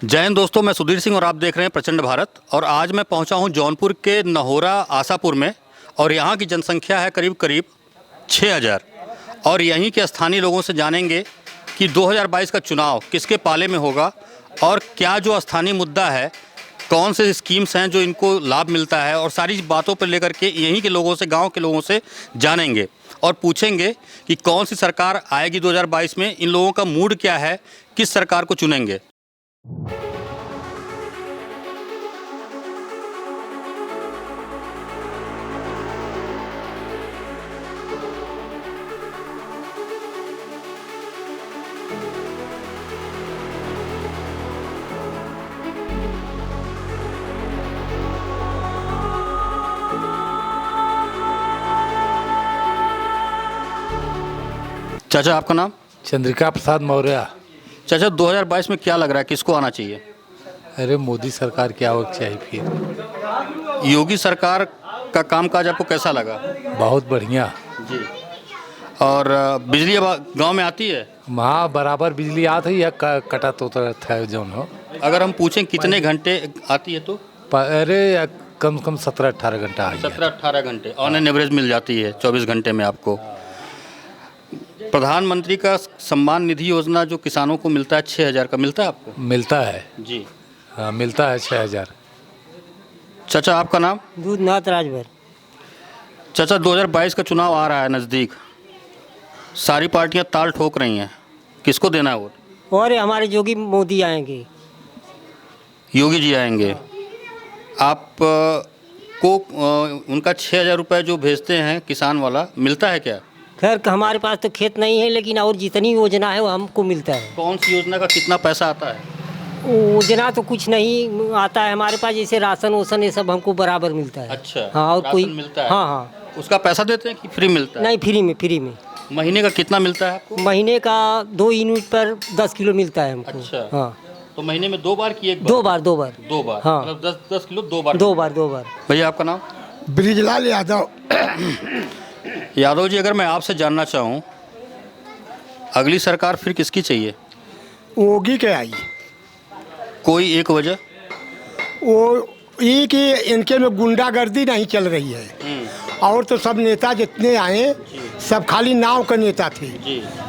जय हिंद दोस्तों, मैं सुधीर सिंह और आप देख रहे हैं प्रचंड भारत। और आज मैं पहुंचा हूं जौनपुर के नहोरा आशापुर में और यहां की जनसंख्या है करीब करीब 6000। और यहीं के स्थानीय लोगों से जानेंगे कि 2022 का चुनाव किसके पाले में होगा और क्या जो स्थानीय मुद्दा है, कौन से स्कीम्स हैं जो इनको लाभ मिलता है, और सारी बातों पर लेकर के यहीं के लोगों से, गांव के लोगों से जानेंगे और पूछेंगे कि कौन सी सरकार आएगी 2022 में, इन लोगों का मूड क्या है, किस सरकार को चुनेंगे। चाचा, आपका नाम? चंद्रिका प्रसाद मौर्य। चाचा, 2022 में क्या लग रहा है, किसको आना चाहिए? अरे मोदी सरकार की आवक चाहिए फिर। योगी सरकार का कामकाज आपको कैसा लगा? बहुत बढ़िया जी। और बिजली अब गांव में आती है? वहाँ बराबर बिजली आती है, कटा तो था जो हो। अगर हम पूछें कितने घंटे आती है तो? अरे कम से कम 17-18 घंटा आई है। 17-18 घंटे ऑन एन एवरेज मिल जाती है 24 घंटे में आपको। प्रधानमंत्री का सम्मान निधि योजना जो किसानों को मिलता है 6000 का, मिलता है आपको? मिलता है जी। हाँ, मिलता है 6000। चाचा, आपका नाम? दूधनाथ राजभर। चाचा, 2022 का चुनाव आ रहा है नज़दीक, सारी पार्टियां ताल ठोक रही हैं, किसको देना है वोट? और हमारे योगी मोदी आएंगे। योगी जी आएंगे। आप को उनका 6000 रुपये जो भेजते हैं किसान वाला, मिलता है क्या? खैर हमारे पास तो खेत नहीं है, लेकिन और जितनी योजना है वो हमको मिलता है। कौन सी योजना का कितना पैसा आता है? योजना तो कुछ नहीं आता है हमारे पास, जैसे राशन वोशन ये सब हमको बराबर मिलता है। अच्छा। हाँ, और कोई मिलता है? हाँ हाँ। उसका पैसा देते हैं कि फ्री मिलता है? नहीं, फ्री में। महीने का कितना मिलता है आपको? महीने का 2 यूनिट पर 10 किलो मिलता है हमको। अच्छा। हाँ, तो महीने में 2 बार की एक बार? 2 बार। 2 बार, हाँ। मतलब 10 किलो 2 बार? 2 बार। भैया, आपका नाम? ब्रिजलाल यादव। यादव जी, अगर मैं आपसे जानना चाहूँ, अगली सरकार फिर किसकी चाहिए? योगी के आई। कोई एक वजह? वो ये कि इनके में गुंडागर्दी नहीं चल रही है, और तो सब नेता जितने आए सब खाली नाव का नेता थे,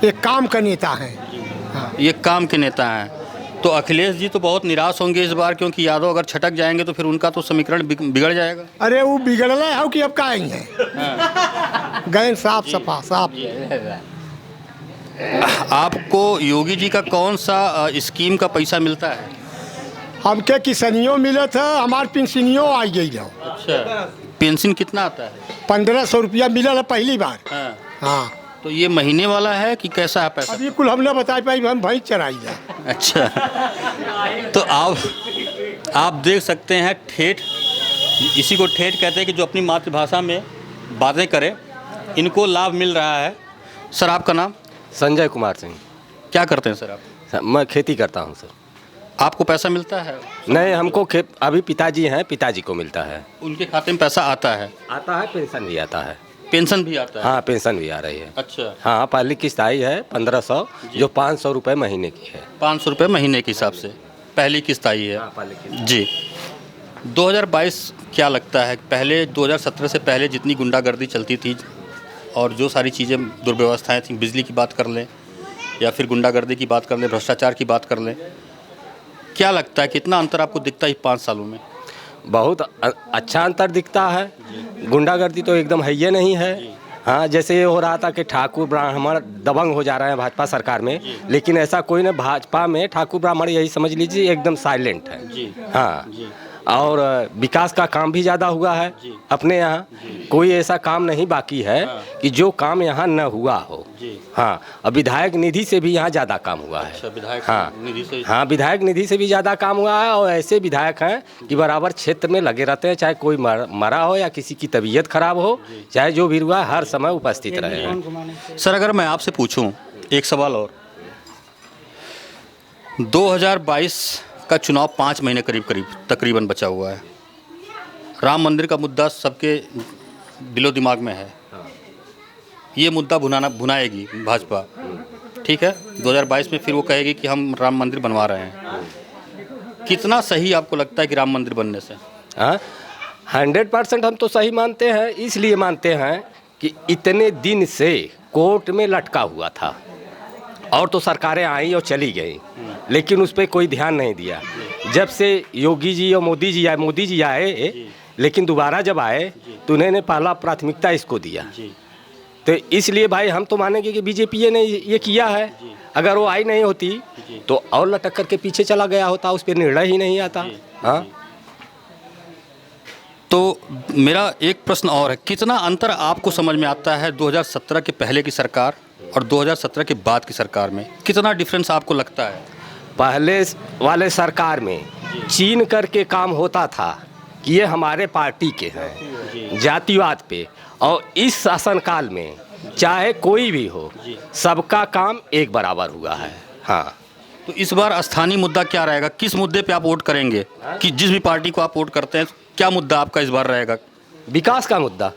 एक काम का नेता हैं। ये काम के नेता हैं। तो अखिलेश जी तो बहुत निराश होंगे इस बार, क्योंकि यादव अगर छटक जाएंगे तो फिर उनका तो समीकरण बिगड़ जाएगा। अरे वो बिगड़ला है कि अब का आई हैं, गए साफ सफा साफ। आपको योगी जी का कौन सा स्कीम का पैसा मिलता है? हमके किसनियों मिले था, हमार पेंशनियों आई गई है। अच्छा। पेंशन कितना आता है? 1500 रुपया मिला है पहली बार। हाँ। हाँ, तो ये महीने वाला है कि कैसा है पैसा? अभी कुल हमने बता पाई, हम भैंस चराई है। अच्छा। तो आप देख सकते हैं, ठेठ, इसी को ठेठ कहते हैं कि जो अपनी मातृभाषा में बातें करे, इनको लाभ मिल रहा है। सर, आपका नाम? संजय कुमार सिंह। क्या करते हैं सर आप? मैं खेती करता हूं सर। आपको पैसा मिलता है? नहीं, हमको अभी पिताजी हैं, पिताजी को मिलता है। उनके खाते में पैसा आता है? आता है, पेंशन भी आता है। पेंशन भी आता है? हाँ, पेंशन भी आ रही है। अच्छा। हाँ, पहली किस्त आई है 1500, जो 500 रुपये महीने की है। 500 रुपये महीने के हिसाब से पहली किस्त आई है? हाँ, पहली किस्त। जी। 2022 क्या लगता है, पहले 2017 से पहले जितनी गुंडागर्दी चलती थी और जो सारी चीज़ें दुर्व्यवस्थाएं थी, बिजली की बात कर लें या फिर गुंडागर्दी की बात कर लें, भ्रष्टाचार की बात कर लें, क्या लगता है कितना अंतर आपको दिखता है 5 सालों में? बहुत अच्छा अंतर दिखता है। गुंडागर्दी तो एकदम है ही नहीं है। हाँ, जैसे ये हो रहा था कि ठाकुर ब्राह्मण दबंग हो जा रहे हैं भाजपा सरकार में, लेकिन ऐसा कोई नहीं। भाजपा में ठाकुर ब्राह्मण यही समझ लीजिए एकदम साइलेंट है। हाँ, और विकास का काम भी ज़्यादा हुआ है अपने यहाँ। कोई ऐसा काम नहीं बाकी है कि जो काम यहाँ न हुआ हो। हाँ, और विधायक निधि से भी यहाँ ज़्यादा काम हुआ है। अच्छा, विधायक निधि से? हाँ, विधायक निधि से भी ज़्यादा काम हुआ है। और ऐसे विधायक हैं कि बराबर क्षेत्र में लगे रहते हैं, चाहे कोई मरा हो या किसी की तबीयत खराब हो, चाहे जो भी हुआ, हर समय उपस्थित रहे हैं। सर, अगर मैं आपसे पूछूं एक सवाल और, 2022 का चुनाव 5 महीने करीब तकरीबन बचा हुआ है। राम मंदिर का मुद्दा सबके दिलो दिमाग में है। ये मुद्दा भुनाएगी भाजपा, ठीक है? 2022 में फिर वो कहेगी कि हम राम मंदिर बनवा रहे हैं। कितना सही आपको लगता है कि राम मंदिर बनने से? हाँ, 100% हम तो सही मानते हैं। इसलिए मानते हैं कि इतने दिन से कोर्ट में लटका हुआ था और तो सरकारें आई और चली गई, लेकिन उस पर कोई ध्यान नहीं दिया। जब से योगी जी और मोदी जी आए, लेकिन दोबारा जब आए तो उन्होंने पहला प्राथमिकता इसको दिया। तो इसलिए भाई हम तो मानेंगे कि बीजेपी ने ये किया है। अगर वो आई नहीं होती तो और लटक करके पीछे चला गया होता, उस पर निर्णय ही नहीं आता। हाँ, तो मेरा एक प्रश्न और है, कितना अंतर आपको समझ में आता है 2017 के पहले की सरकार और 2017 के बाद की सरकार में? कितना डिफरेंस आपको लगता है? पहले वाले सरकार में चीन करके काम होता था कि ये हमारे पार्टी के हैं, जातिवाद पे। और इस शासनकाल में चाहे कोई भी हो, सबका काम एक बराबर हुआ है। हाँ, तो इस बार स्थानीय मुद्दा क्या रहेगा? किस मुद्दे पे आप वोट करेंगे? कि जिस भी पार्टी को आप वोट करते हैं, क्या मुद्दा आपका इस बार रहेगा? विकास का मुद्दा।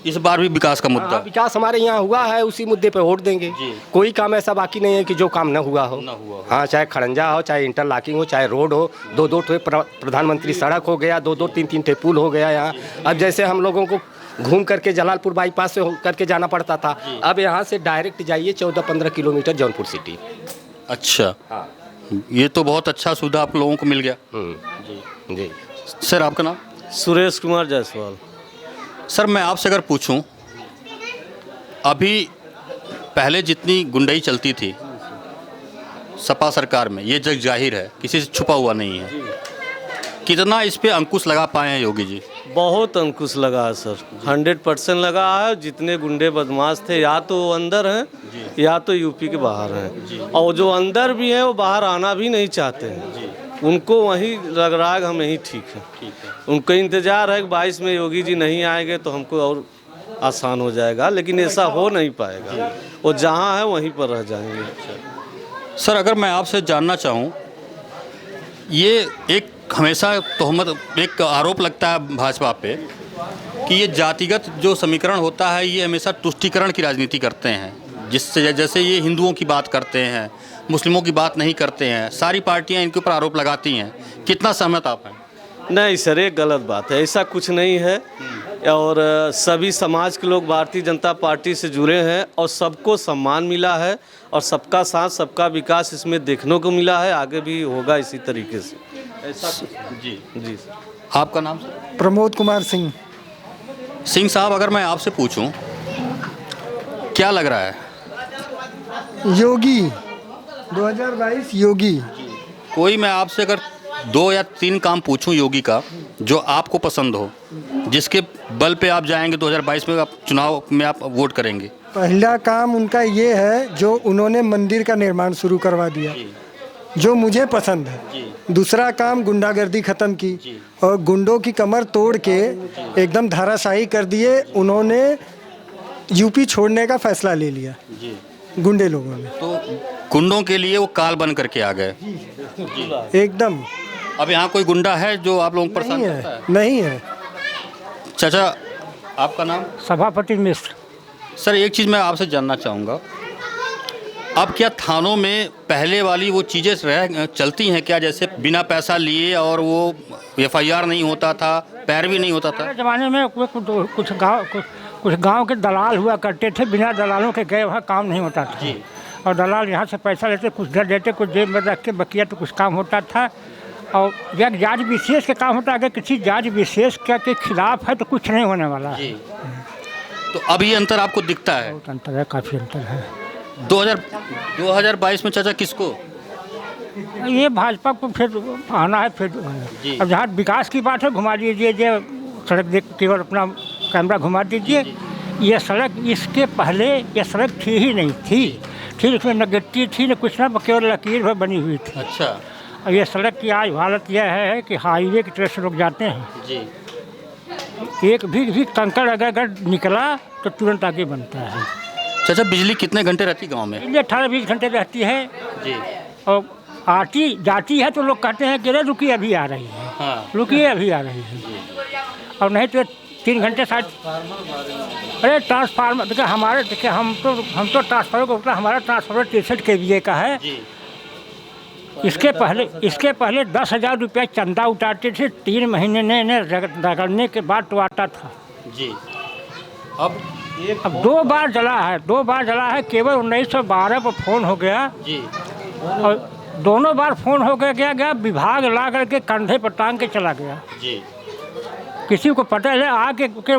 इस बार भी विकास का मुद्दा। हाँ, विकास हमारे यहाँ हुआ है, उसी मुद्दे पे वोट देंगे। कोई काम ऐसा बाकी नहीं है कि जो काम न हुआ हो। हाँ, चाहे खड़ंजा हो, चाहे इंटरलॉकिंग हो, चाहे रोड हो, 2-2 ठे प्रधानमंत्री सड़क हो गया, 2-2 3-3 ठे पुल हो गया यहाँ। अब जैसे हम लोगों को घूम करके जलालपुर बाईपास से करके जाना पड़ता था, अब यहाँ से डायरेक्ट जाइए 14-15 किलोमीटर जौनपुर सिटी। अच्छा, हाँ, ये तो बहुत अच्छा सुविधा आप लोगों को मिल गया। जी। सर, आपका नाम? सुरेश कुमार जायसवाल। सर, मैं आपसे अगर पूछूं, अभी पहले जितनी गुंडई चलती थी सपा सरकार में, ये जग जाहिर है, किसी से छुपा हुआ नहीं है। कितना इस पे अंकुश लगा पाए हैं योगी जी? बहुत अंकुश लगा है सर, 100% लगा है। जितने गुंडे बदमाश थे, या तो वो अंदर हैं या तो यूपी के बाहर हैं, और जो अंदर भी हैं वो बाहर आना भी नहीं चाहते हैं। उनको वहीं लग रहा है कि हम यहीं ठीक है। उनको इंतजार है कि 22 में योगी जी नहीं आएंगे तो हमको और आसान हो जाएगा, लेकिन ऐसा हो नहीं पाएगा। वो जहाँ है वहीं पर रह जाएंगे। सर, अगर मैं आपसे जानना चाहूँ, ये एक हमेशा तोहमत, एक आरोप लगता है भाजपा पे कि ये जातिगत जो समीकरण होता है, ये हमेशा तुष्टीकरण की राजनीति करते हैं, जिससे जैसे ये हिंदुओं की बात करते हैं, मुस्लिमों की बात नहीं करते हैं। सारी पार्टियां इनके ऊपर आरोप लगाती हैं। कितना सहमत आप हैं? नहीं सर, ये गलत बात है, ऐसा कुछ नहीं है। और सभी समाज के लोग भारतीय जनता पार्टी से जुड़े हैं और सबको सम्मान मिला है और सबका साथ सबका विकास इसमें देखने को मिला है। आगे भी होगा इसी तरीके से। ऐसा जी। आपका नाम सर? प्रमोद कुमार सिंह। सिंह साहब, अगर मैं आपसे पूछूं, क्या लग रहा है? योगी 2022 योगी। कोई मैं आपसे अगर 2 या 3 काम पूछूं योगी का जो आपको पसंद हो, जिसके बल पे आप जाएंगे 2022 में, आप चुनाव में आप वोट करेंगे? पहला काम उनका ये है जो उन्होंने मंदिर का निर्माण शुरू करवा दिया, जो मुझे पसंद है। दूसरा काम गुंडागर्दी ख़त्म की और गुंडों की कमर तोड़ के एकदम धाराशाही कर दिए। उन्होंने यूपी छोड़ने का फैसला ले लिया गुंडे लोगों ने। तो गुंडों के लिए वो काल बन करके आ गए एकदम। अब यहाँ कोई गुंडा है जो आप लोगों को पसंद करता है? नहीं है। चाचा, आपका नाम? सभापति मिश्र। सर, एक चीज़ मैं आपसे जानना चाहूँगा, अब क्या थानों में पहले वाली वो चीज़ें चलती हैं क्या? जैसे बिना पैसा लिए और वो FIR नहीं होता था, पैरवी नहीं होता था? ज़माने में कुछ गांव के दलाल हुआ करते थे, बिना दलालों के गए वहाँ काम नहीं होता था। और दलाल यहाँ से पैसा लेते, कुछ दर देते, कुछ जेब में रख के बकिया तो कुछ काम होता था। और यह जांच विशेष का काम होता है। अगर किसी जांच विशेष के खिलाफ है तो कुछ नहीं होने वाला है। तो अब ये अंतर आपको दिखता है? बहुत अंतर है, काफ़ी अंतर है। 2022 में चाचा किसको? ये भाजपा को फिर आना है। फिर अब जहाँ विकास की बात है, घुमा दीजिए, ये सड़क देख केवल अपना कैमरा घुमा दीजिए। ये सड़क, इसके पहले ये सड़क थी ही नहीं थी, इसमें न गिट्टी थी न कुछ, ना केवल लकीर में बनी हुई थी। अच्छा। और ये सड़क की आज हालत यह है कि हाईवे की तरह से लोग जाते हैं जी। एक भी कंकड़ अगर निकला तो तुरंत आगे बनता है। चाचा, बिजली कितने घंटे रहती गांव में? बिजली 18-20 घंटे रहती है जी। और आती जाती है तो लोग कहते हैं कि अरे रुकिए अभी आ रही है। हाँ। रुकिए अभी आ रही है। और नहीं तो 3 घंटे शायद। अरे ट्रांसफार्मर देखिए हमारे, देखिए हम तो ट्रांसफार्मर को, हमारा ट्रांसफार्मर 63 kVA का है। इसके पहले 10,000 रुपया चंदा उठाते थे, 3 महीने ने इन्हें रगड़ने के बाद तो आता था। जी। अब अब 2 बार जला है, केवल 1912 पर फ़ोन हो गया जी। और दोनों बार फ़ोन हो गया विभाग ला करके कंधे पर टांग के चला गया। जी। किसी को पता है आके के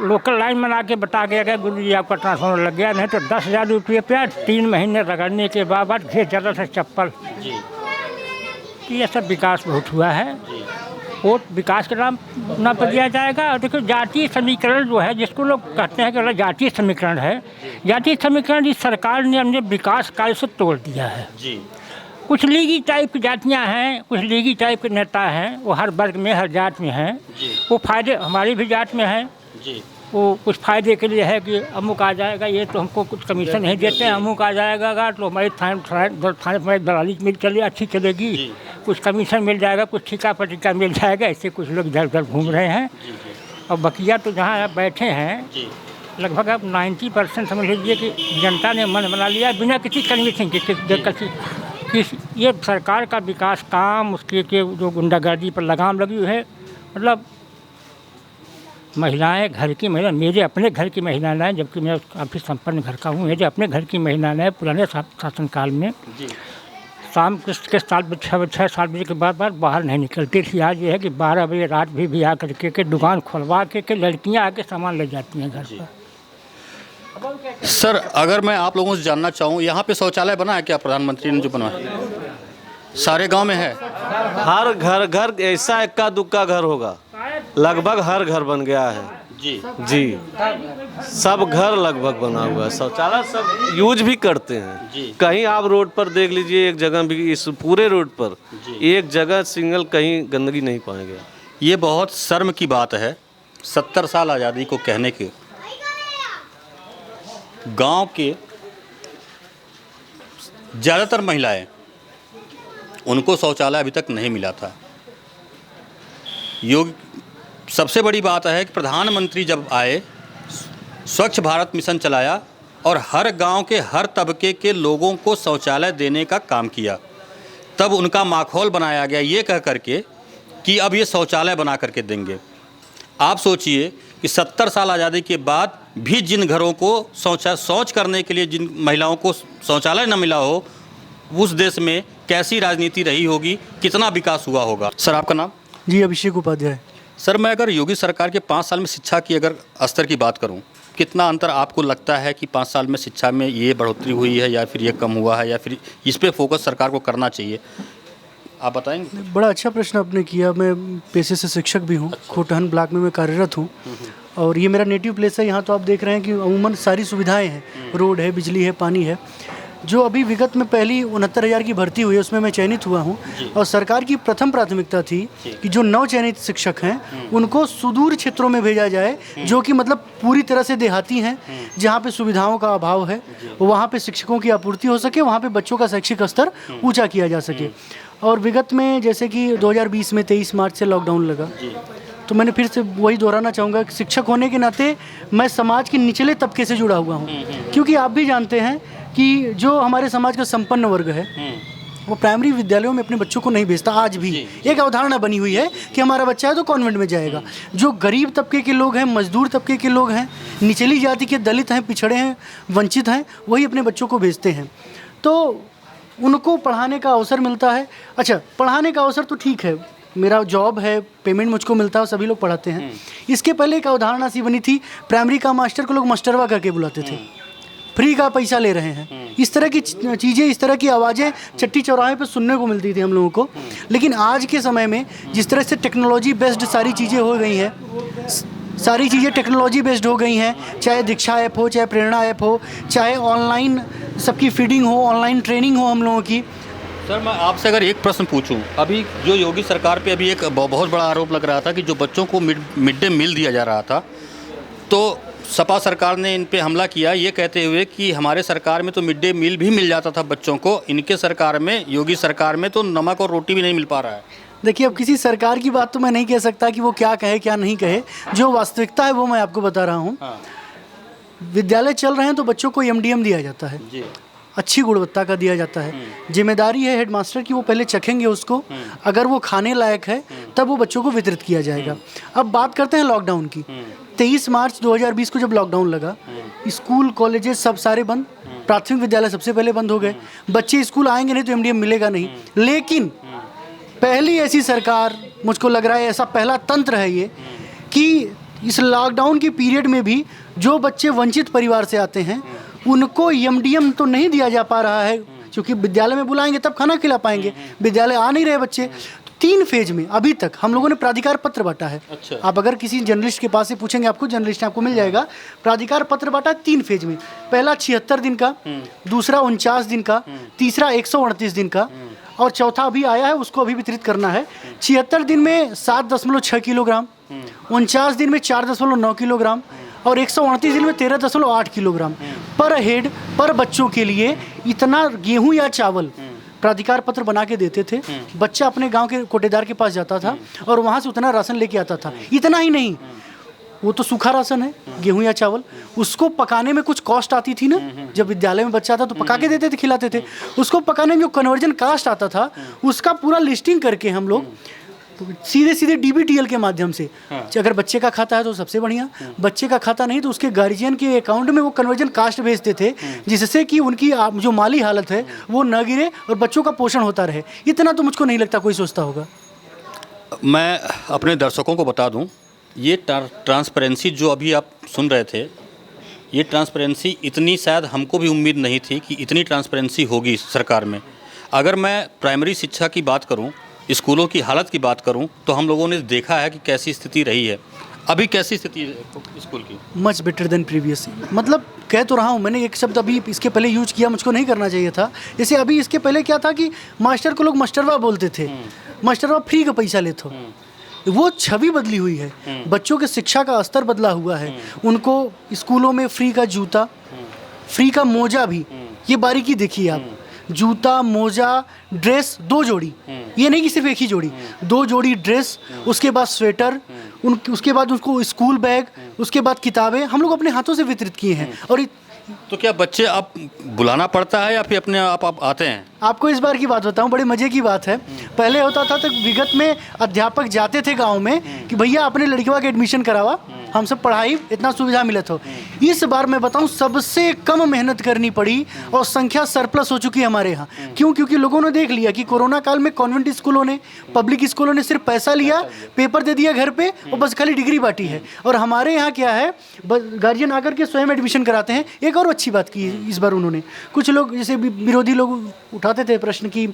लोकल लाइन में आके बता गया गुरु जी आपका ट्रांसफार्मर लग गया, नहीं तो 10,000 रुपये पे 3 महीने रगड़ने के बाद घेर जरा था चप्पल। जी। ये सब विकास बहुत हुआ है, वोट विकास के नाम पर दिया जाएगा। और देखो जातीय समीकरण जो है, जिसको लोग कहते हैं कि जातीय समीकरण है, जातीय समीकरण इस सरकार ने हमने विकास कार्य से तोड़ दिया है। जी। कुछ लीगी टाइप की जातियाँ हैं, कुछ लीगी टाइप के नेता हैं, वो हर वर्ग में हर जात में हैं। वो फायदे हमारी भी जात में हैं जी। वो कुछ फ़ायदे के लिए है कि अमुक आ जाएगा, ये तो हमको कुछ कमीशन नहीं देते हैं, अमुक आ जाएगा तो हमारी थाने में दलाली मिल चली अच्छी चलेगी, कुछ कमीशन मिल जाएगा, कुछ ठेका पटिका मिल जाएगा। ऐसे कुछ लोग इधर उधर घूम रहे हैं। और बकिया तो जहाँ आप बैठे हैं लगभग अब 90% समझ लीजिए कि जनता ने मन बना लिया बिना किसी कन्विंसिंग कि ये सरकार का विकास काम, उसके जो गुंडागर्दी पर लगाम लगी हुई है। मतलब महिलाएं, घर की महिला, मेरे अपने घर की महिलाएं, जबकि मैं काफ़ी संपन्न घर का हूँ, मेरे अपने घर की महिलाएं पुराने शासनकाल में शाम के 6-7 बजे के बाद बाहर नहीं निकलती थी। आज ये है कि 12 बजे रात भी आ करके के दुकान खुलवा के लड़कियां आके सामान ले जाती हैं घर पर। सर, अगर मैं आप लोगों से जानना चाहूँ, यहाँ पे शौचालय बना है क्या? प्रधानमंत्री ने जो बनवाया सारे गांव में है? हर घर ऐसा इक्का दुक्का घर होगा, लगभग हर घर बन गया है। जी, सब घर लगभग बना हुआ है, शौचालय सब यूज भी करते हैं। कहीं आप रोड पर देख लीजिए, एक जगह भी, इस पूरे रोड पर एक जगह सिंगल कहीं गंदगी नहीं पाएंगे। ये बहुत शर्म की बात है 70 साल आज़ादी को कहने के। गांव के ज़्यादातर महिलाएं, उनको शौचालय अभी तक नहीं मिला था। सबसे बड़ी बात है कि प्रधानमंत्री जब आए, स्वच्छ भारत मिशन चलाया और हर गांव के हर तबके के लोगों को शौचालय देने का काम किया। तब उनका माहौल बनाया गया ये कह करके कि अब ये शौचालय बना करके देंगे। आप सोचिए कि 70 साल आज़ादी के बाद भी जिन घरों को शौच करने के लिए जिन महिलाओं को शौचालय न मिला हो, उस देश में कैसी राजनीति रही होगी, कितना विकास हुआ होगा। सर, आपका नाम? जी, अभिषेक उपाध्याय। सर, मैं अगर योगी सरकार के 5 साल में शिक्षा की अगर स्तर की बात करूं, कितना अंतर आपको लगता है कि 5 साल में शिक्षा में ये बढ़ोतरी हुई है या फिर ये कम हुआ है, या फिर इस पे फोकस सरकार को करना चाहिए? आप बताएंगे। बड़ा अच्छा प्रश्न आपने किया। मैं पेशे से शिक्षक भी हूँ। खोटहन ब्लॉक में मैं कार्यरत हूँ और ये मेरा नेटिव प्लेस है। यहाँ तो आप देख रहे हैं कि अमूमन सारी सुविधाएं हैं, रोड है, बिजली है, पानी है। जो अभी विगत में पहली 69,000 की भर्ती हुई है, उसमें मैं चयनित हुआ हूँ और सरकार की प्रथम प्राथमिकता थी कि जो नव चयनित शिक्षक हैं उनको सुदूर क्षेत्रों में भेजा जाए, जो कि मतलब पूरी तरह से देहाती हैं, जहाँ पे सुविधाओं का अभाव है, वहाँ पे शिक्षकों की आपूर्ति हो सके, वहाँ पे बच्चों का शैक्षिक स्तर ऊँचा किया जा सके। और विगत में जैसे कि 2020 में 23 मार्च से लॉकडाउन लगा, तो मैंने फिर से वही दोहराना चाहूँगा कि शिक्षक होने के नाते मैं समाज के निचले तबके से जुड़ा हुआ हूँ, क्योंकि आप भी जानते हैं कि जो हमारे समाज का संपन्न वर्ग है वो प्राइमरी विद्यालयों में अपने बच्चों को नहीं भेजता। आज भी एक अवधारणा बनी हुई है कि हमारा बच्चा है तो कॉन्वेंट में जाएगा। जो गरीब तबके के लोग हैं, मजदूर तबके के लोग हैं, निचली जाति के, दलित हैं, पिछड़े हैं, वंचित हैं, वही अपने बच्चों को भेजते हैं, तो उनको पढ़ाने का अवसर मिलता है। अच्छा, पढ़ाने का अवसर तो ठीक है, मेरा जॉब है, पेमेंट मुझको मिलता है, सभी लोग पढ़ाते हैं। इसके पहले एक अवधारणा सी बनी थी, प्राइमरी का मास्टर को लोग मास्टरवा करके बुलाते थे, फ्री का पैसा ले रहे हैं। इस तरह की चीज़ें, इस तरह की आवाज़ें चट्टी चौराहे पे सुनने को मिलती थी हम लोगों को। लेकिन आज के समय में जिस तरह से टेक्नोलॉजी बेस्ड सारी चीज़ें हो गई हैं, सारी चीज़ें टेक्नोलॉजी बेस्ड हो गई हैं, चाहे दीक्षा ऐप हो, चाहे प्रेरणा ऐप हो, चाहे ऑनलाइन सबकी फीडिंग हो, ऑनलाइन ट्रेनिंग हो हम लोगों की। सर, मैं आपसे अगर एक प्रश्न पूछूं, अभी जो योगी सरकार पे अभी एक बहुत बड़ा आरोप लग रहा था कि जो बच्चों को मिड डे मील दिया जा रहा था, तो सपा सरकार ने इन पे हमला किया ये कहते हुए कि हमारे सरकार में तो मिड डे मील भी मिल जाता था बच्चों को, इनके सरकार में, योगी सरकार में तो नमक और रोटी भी नहीं मिल पा रहा है। देखिए, अब किसी सरकार की बात तो मैं नहीं कह सकता कि वो क्या कहे क्या नहीं कहे, जो वास्तविकता है वो मैं आपको बता रहा हूँ। विद्यालय चल रहे हैं तो बच्चों को MDM दिया जाता है। अच्छी गुणवत्ता का दिया जाता है। जिम्मेदारी है हेडमास्टर की वो पहले चखेंगे उसको, अगर वो खाने लायक है तब वो बच्चों को वितरित किया जाएगा। अब बात करते हैं लॉकडाउन की। 23 मार्च 2020 को जब लॉकडाउन लगा, स्कूल कॉलेजेस सब सारे बंद, प्राथमिक विद्यालय सबसे पहले बंद हो गए। बच्चे स्कूल आएंगे नहीं तो एमडीएम मिलेगा नहीं। लेकिन पहली ऐसी सरकार, मुझको लग रहा है ऐसा पहला तंत्र है ये, कि इस लॉकडाउन के पीरियड में भी जो बच्चे वंचित परिवार से आते हैं उनको एमडीएम तो नहीं दिया जा पा रहा है, क्योंकि विद्यालय में बुलाएंगे तब खाना खिला पाएंगे, विद्यालय आ नहीं रहे बच्चे। 3 फेज में अभी तक हम लोगों ने प्राधिकार पत्र बांटा है। अच्छा। आप अगर किसी जर्नलिस्ट के पास से पूछेंगे, आपको जर्नलिस्ट आपको मिल जाएगा, प्राधिकार पत्र बांटा 3 फेज में। पहला 76 दिन का, दूसरा 49 दिन का, तीसरा 138 दिन का, और चौथा अभी आया है, उसको अभी वितरित करना है। 76 दिन में 7.6 किलोग्राम, 49 दिन में 4.9 किलोग्राम और 138 दिन में 13.8 किलोग्राम पर हेड पर बच्चों के लिए। इतना गेहूं या चावल प्राधिकार पत्र बना के देते थे। बच्चा अपने गांव के कोटेदार के पास जाता था और वहां से उतना राशन लेके आता था। इतना ही नहीं, वो तो सूखा राशन है, गेहूं या चावल, उसको पकाने में कुछ कॉस्ट आती थी ना। जब विद्यालय में बच्चा था तो पका के देते थे, खिलाते थे। उसको पकाने में जो कन्वर्जन कास्ट आता था उसका पूरा लिस्टिंग करके हम लोग सीधे सीधे डीबीटीएल के माध्यम से, अगर बच्चे का खाता है तो सबसे बढ़िया, बच्चे का खाता नहीं तो उसके गार्जियन के अकाउंट में वो कन्वर्जन कास्ट भेजते थे, जिससे कि उनकी जो माली हालत है वो न गिरे और बच्चों का पोषण होता रहे। इतना तो मुझको नहीं लगता कोई सोचता होगा। मैं अपने दर्शकों को बता दूं, ये ट्रांसपेरेंसी जो अभी आप सुन रहे थे, ये ट्रांसपेरेंसी इतनी शायद हमको भी उम्मीद नहीं थी कि इतनी ट्रांसपेरेंसी होगी सरकार में। अगर मैं प्राइमरी शिक्षा की बात करूं, स्कूलों की हालत की बात करूं, तो हम लोगों ने देखा है कि कैसी स्थिति रही है। अभी कैसी स्थिति है स्कूल की? Much better than previous. मतलब कह तो रहा हूँ, मैंने एक शब्द अभी इसके पहले यूज किया, मुझको नहीं करना चाहिए था। जैसे अभी इसके पहले क्या था कि मास्टर को लोग मास्टरवा बोलते थे, मास्टरवा फ्री का पैसा लेते हो। वो छवि बदली हुई है, बच्चों के शिक्षा का स्तर बदला हुआ है। उनको स्कूलों में फ्री का जूता, फ्री का मोजा भी, ये बारीकी देखिए आप, जूता, मोजा, ड्रेस 2 जोड़ी, ये नहीं कि सिर्फ एक ही जोड़ी, 2 जोड़ी ड्रेस, उसके बाद स्वेटर, उसके बाद उसको स्कूल बैग, उसके बाद किताबें हम लोग अपने हाथों से वितरित किए हैं। और तो क्या बच्चे अब बुलाना पड़ता है या फिर अपने आप आते हैं? आपको इस बार की बात बताऊं, बड़े मजे की बात है। पहले होता था तो विगत में अध्यापक जाते थे गांव में कि भैया अपने लड़कियों का एडमिशन करावा, हम सब पढ़ाई, इतना सुविधा मिलत हो। इस बार मैं बताऊं सबसे कम मेहनत करनी पड़ी और संख्या सरप्लस हो चुकी है हमारे यहाँ। क्यों? क्योंकि लोगों ने देख लिया कि कोरोना काल में कॉन्वेंट स्कूलों ने, पब्लिक स्कूलों ने सिर्फ पैसा लिया, पेपर दे दिया घर पे और बस खाली डिग्री बांटी है। और हमारे यहाँ क्या है, गार्जियन आकर के स्वयं एडमिशन कराते हैं। एक और अच्छी बात की इस बार उन्होंने, कुछ लोग जैसे विरोधी लोग उठाते थे प्रश्न की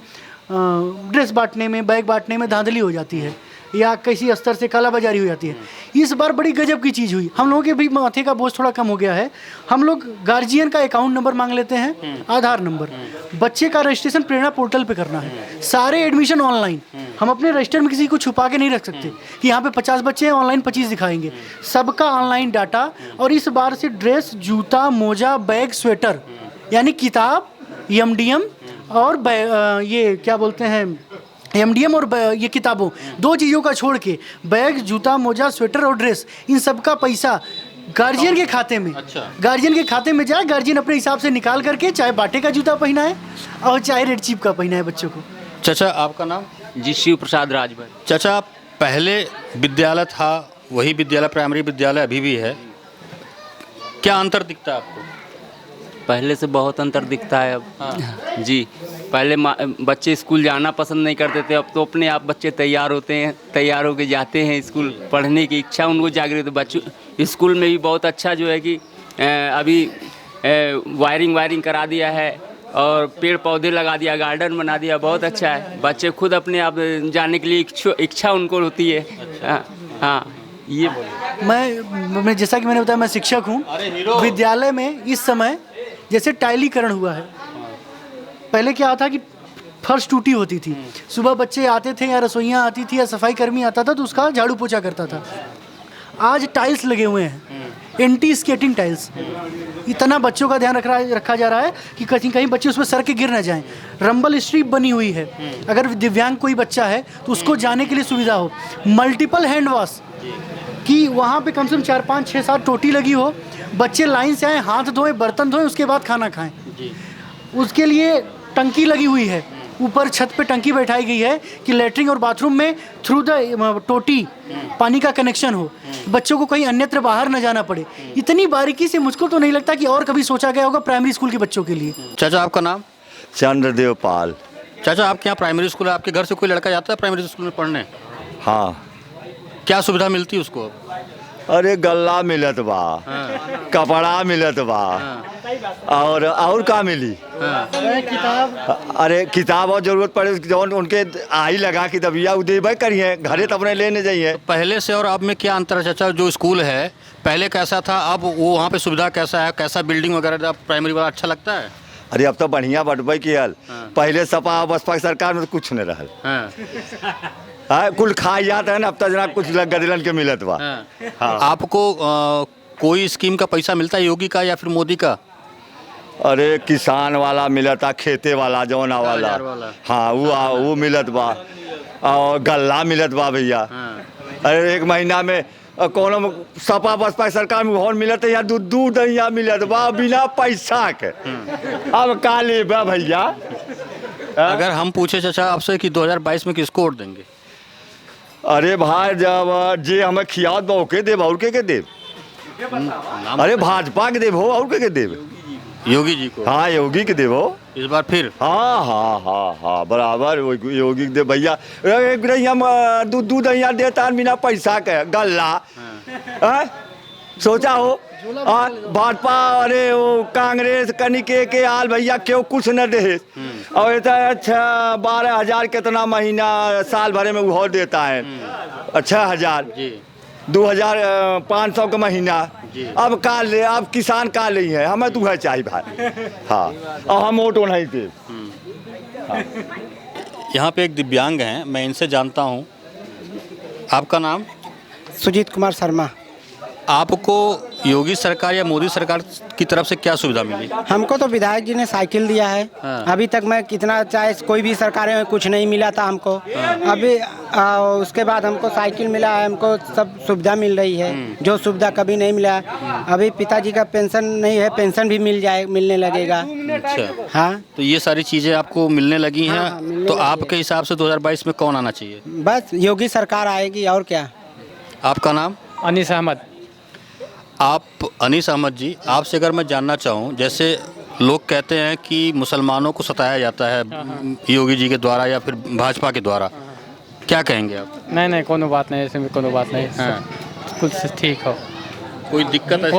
ड्रेस बांटने में, बैग बांटने में धांधली हो जाती है या किसी स्तर से कालाबाजारी हो जाती है। इस बार बड़ी गजब की चीज़ हुई, हम लोगों के भी माथे का बोझ थोड़ा कम हो गया है। हम लोग गार्जियन का अकाउंट नंबर मांग लेते हैं, आधार नंबर, बच्चे का रजिस्ट्रेशन प्रेरणा पोर्टल पे करना है, सारे एडमिशन ऑनलाइन। हम अपने रजिस्टर में किसी को छुपा के नहीं रख सकते कि यहाँ पे 50 बच्चे हैं, ऑनलाइन 25 दिखाएंगे, सबका ऑनलाइन डाटा। और इस बार से ड्रेस, जूता, मोजा, बैग, स्वेटर, यानी किताब, एमडीएम और ये क्या बोलते हैं, एमडीएम और ये किताबों, 2 चीज़ों का छोड़ के बैग, जूता, मोजा, स्वेटर और ड्रेस, इन सब का पैसा गार्जियन के खाते में। अच्छा। गार्जियन के खाते में जाए, गार्जियन अपने हिसाब से निकाल करके चाहे बाटे का जूता पहना है और चाहे रेड चीप का पहना है बच्चों को। चाचा आपका नाम? जी, शिव प्रसाद राजभर। चाचा, पहले विद्यालय था, वही विद्यालय प्राइमरी विद्यालय अभी भी है, क्या अंतर दिखता है आपको? पहले से बहुत अंतर दिखता है अब। हाँ। जी, पहले बच्चे स्कूल जाना पसंद नहीं करते थे, अब तो अपने आप बच्चे तैयार होते हैं, तैयार होकर जाते हैं स्कूल, पढ़ने की इच्छा उनको जागृत। बच्चों स्कूल में भी बहुत अच्छा जो है कि अभी वायरिंग करा दिया है और पेड़ पौधे लगा दिया, गार्डन बना दिया, बहुत अच्छा है। बच्चे खुद अपने आप जाने के लिए इच्छा उनको होती है। अच्छा। हाँ, ये मैं जैसा कि मैंने बताया, मैं शिक्षक हूँ। विद्यालय में इस समय जैसे टाइलीकरण हुआ है, पहले क्या था कि फर्श टूटी होती थी, सुबह बच्चे आते थे या रसोइयाँ आती थी या सफाई कर्मी आता था तो उसका झाड़ू पोछा करता था। आज टाइल्स लगे हुए हैं, एंटी स्केटिंग टाइल्स। इतना बच्चों का ध्यान रखा जा रहा है कि कहीं बच्चे उसमें सर के गिर ना जाएं। रंबल स्ट्रीप बनी हुई है, अगर दिव्यांग कोई बच्चा है तो उसको जाने के लिए सुविधा हो। मल्टीपल हैंड वॉश कि वहाँ पे कम से कम 4, 5, 6, 7 टोटी लगी हो, बच्चे लाइन से आए, हाथ धोएं, बर्तन धोएं, उसके बाद खाना खाएं। उसके लिए टंकी लगी हुई है, ऊपर छत पे टंकी बैठाई गई है कि लेटरिन और बाथरूम में थ्रू द टोटी पानी का कनेक्शन हो, बच्चों को कहीं अन्यत्र बाहर न जाना पड़े। इतनी बारीकी से मुझको तो नहीं लगता कि और कभी सोचा गया होगा प्राइमरी स्कूल के बच्चों के लिए। चाचा आपका नाम? चंद्रदेव पाल। चाचा आपके यहाँ प्राइमरी स्कूल है, आपके घर से कोई लड़का जाता है प्राइमरी स्कूल में पढ़ने? हाँ। क्या सुविधा मिलती है उसको? अरे गल्ला मिलत बा, कपड़ा मिलत बा, और का मिली? अरे किताब और जरूरत पड़े जौन उनके आई लगा कि दबिया देवे करिए, घरे तो अपने लेने जाइए। पहले से और अब में क्या अंतर है चाचा? जो स्कूल है पहले कैसा था, अब वो वहाँ पे सुविधा कैसा है, कैसा बिल्डिंग वगैरह प्राइमरी वाला अच्छा लगता है? अरे अब तो बढ़िया बढ़बे कियल। पहले सपा बसपा सरकार में तो कुछ नहीं रहल। हाँ, कुल खाई जाता है ना, अब तो जना कुछ गदलन के मिलत बा। हाँ। आपको कोई स्कीम का पैसा मिलता है, योगी का या फिर मोदी का? अरे किसान वाला मिलता, खेते वाला जौना वाला, हाँ वो मिलत बा, और गल्ला मिलत बा भैया। अरे एक महीना में कोनो सपा बसपा सरकार में और मिलत है, या दूध दहिया मिलत बा बिना पैसा के। अब का लेबा भैया? अगर हम पूछे चाचा आपसे कि 2022 में किसको वोट देंगे? अरे भाई जब जे हमें खियात बा ओके देव, और के देव? अरे भाजपा के देव हो, और के देव? योगी जी को। हाँ योगी के देव हो इस बार फिर। हाँ हाँ हाँ हाँ बराबर योगी के देव भैया। एक नहीं हम दूध दहिया देता बिना पैसा के गल्ला। सोचा हो भाजपा अरे वो कांग्रेस कनी के आल भैया क्यों कुछ न दे, और अच्छा 12,000 कितना महीना साल भरे में वो देता है, 6,000 2,500 का महीना। अब का ले, अब किसान का ले है, हमें तू है चाहिए भाई। हाँ और हम वोट नहीं थे। यहाँ पे एक दिव्यांग हैं, मैं इनसे जानता हूँ। आपका नाम? सुजीत कुमार शर्मा। आपको योगी सरकार या मोदी सरकार की तरफ से क्या सुविधा मिली? हमको तो विधायक जी ने साइकिल दिया है। अभी तक मैं कितना चाहे कोई भी सरकारें में कुछ नहीं मिला था हमको। अभी उसके बाद हमको साइकिल मिला है, हमको सब सुविधा मिल रही है जो सुविधा कभी नहीं मिला। अभी पिताजी का पेंशन नहीं है, पेंशन भी मिलने लगेगा। अच्छा। हाँ, तो ये सारी चीज़ें आपको मिलने लगी हैं। तो आपके हिसाब से 2022 में कौन आना चाहिए? बस योगी सरकार आएगी, और क्या। आपका नाम? अनीस अहमद। आप अनीस अहमद जी, आपसे अगर मैं जानना चाहूँ, जैसे लोग कहते हैं कि मुसलमानों को सताया जाता है योगी जी के द्वारा या फिर भाजपा के द्वारा, क्या कहेंगे आप? नहीं कोनो बात नहीं, ऐसे में कोनो बात नहीं। हाँ। कुछ ठीक हो, कोई दिक्कत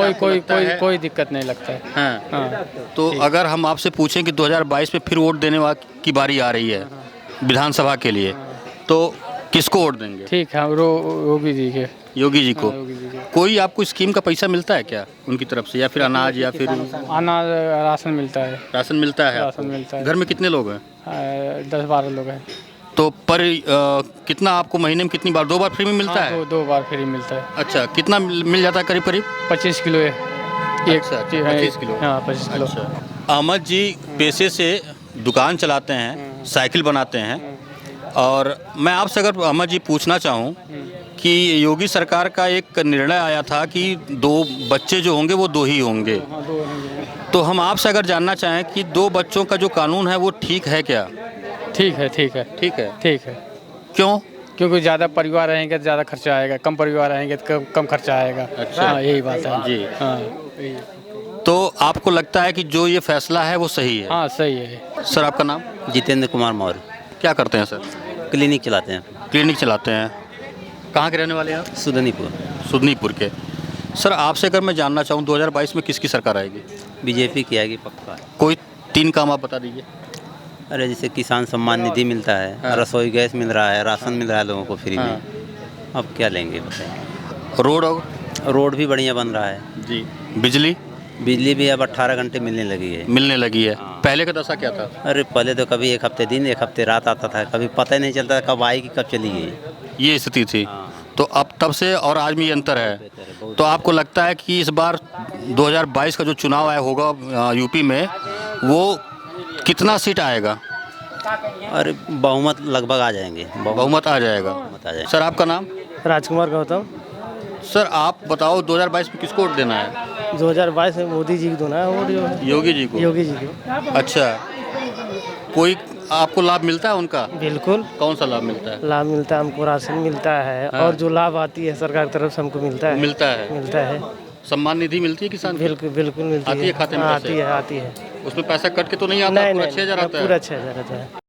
कोई दिक्कत नहीं लगता है। हाँ। तो अगर हम आपसे पूछें कि 2022 में फिर वोट देने की बारी आ रही है विधानसभा के लिए, तो किसको वोट देंगे? ठीक है, योगी जी के। योगी जी को। कोई आपको स्कीम का पैसा मिलता है क्या उनकी तरफ से, या फिर अनाज या फिर अनाज? राशन मिलता है। राशन मिलता है? राशन मिलता है। घर में कितने लोग हैं? 10-12 लोग हैं। तो पर कितना आपको महीने में कितनी बार, 2 बार फ्री में मिलता है? 2 बार फ्री मिलता है। अच्छा, कितना मिल जाता है? करीब 25 किलो है। 25 किलो। हाँ 25 किलो। अहमद जी पेशे से दुकान चलाते हैं, साइकिल बनाते हैं, और मैं आपसे अगर अहमद जी पूछना चाहूँ कि योगी सरकार का एक निर्णय आया था कि 2 बच्चे जो होंगे वो 2 ही होंगे, तो हम आपसे अगर जानना चाहें कि 2 बच्चों का जो कानून है वो ठीक है क्या? ठीक है। क्यों? क्योंकि ज़्यादा परिवार रहेंगे तो ज़्यादा खर्चा आएगा, कम परिवार रहेंगे तो कम खर्चा आएगा। अच्छा। हाँ, यही बात है जी। हाँ। तो आपको लगता है कि जो ये फैसला है वो सही है? हाँ सही है। सर आपका नाम? जितेंद्र कुमार मौर्य। क्या करते हैं सर? क्लिनिक चलाते हैं। क्लिनिक चलाते हैं। कहाँ के रहने वाले हैं आप? सुदनीपुर के। सर आपसे अगर मैं जानना चाहूँ 2022 में किसकी सरकार आएगी? बीजेपी की आएगी पक्का। कोई 3 काम आप बता दीजिए। अरे जैसे किसान सम्मान निधि मिलता है। हाँ। रसोई गैस मिल रहा है, राशन मिल रहा है लोगों को फ्री। हाँ। में अब क्या लेंगे बताइए। रोड भी बढ़िया बन रहा है जी। बिजली भी अब 18 घंटे मिलने लगी है। हाँ। पहले का दशा क्या था? अरे पहले तो कभी 1 हफ्ते दिन 1 हफ्ते रात आता था, कभी पता ही नहीं चलता कब आएगी कब चली गई, ये स्थिति थी। हाँ। तो अब तब से और आज में ये अंतर है। तो आपको लगता है कि इस बार 2022 का जो चुनाव आया होगा यूपी में, वो कितना सीट आएगा? अरे बहुमत लगभग आ जाएंगे। बहुमत आ जाएगा। सर आपका नाम? राजकुमार गौतम। सर आप बताओ 2022 में किसको वोट देना है? 2022 में मोदी जी को देना है वोट जो है। योगी जी को? योगी जी को। अच्छा, कोई आपको लाभ मिलता है उनका? बिल्कुल। कौन सा लाभ मिलता है? लाभ मिलता है हमको, राशन मिलता है। हाँ। और जो लाभ आती है सरकार की तरफ से हमको मिलता है। मिलता है। सम्मान निधि मिलती है किसान? बिल्कुल बिल्कुल मिलती है। आती है खाते में? आती है। उसमें पैसा कट के तो नहीं आता? नहीं पूरा नहीं 6,000 आता है? पूरा 6,000 आता है।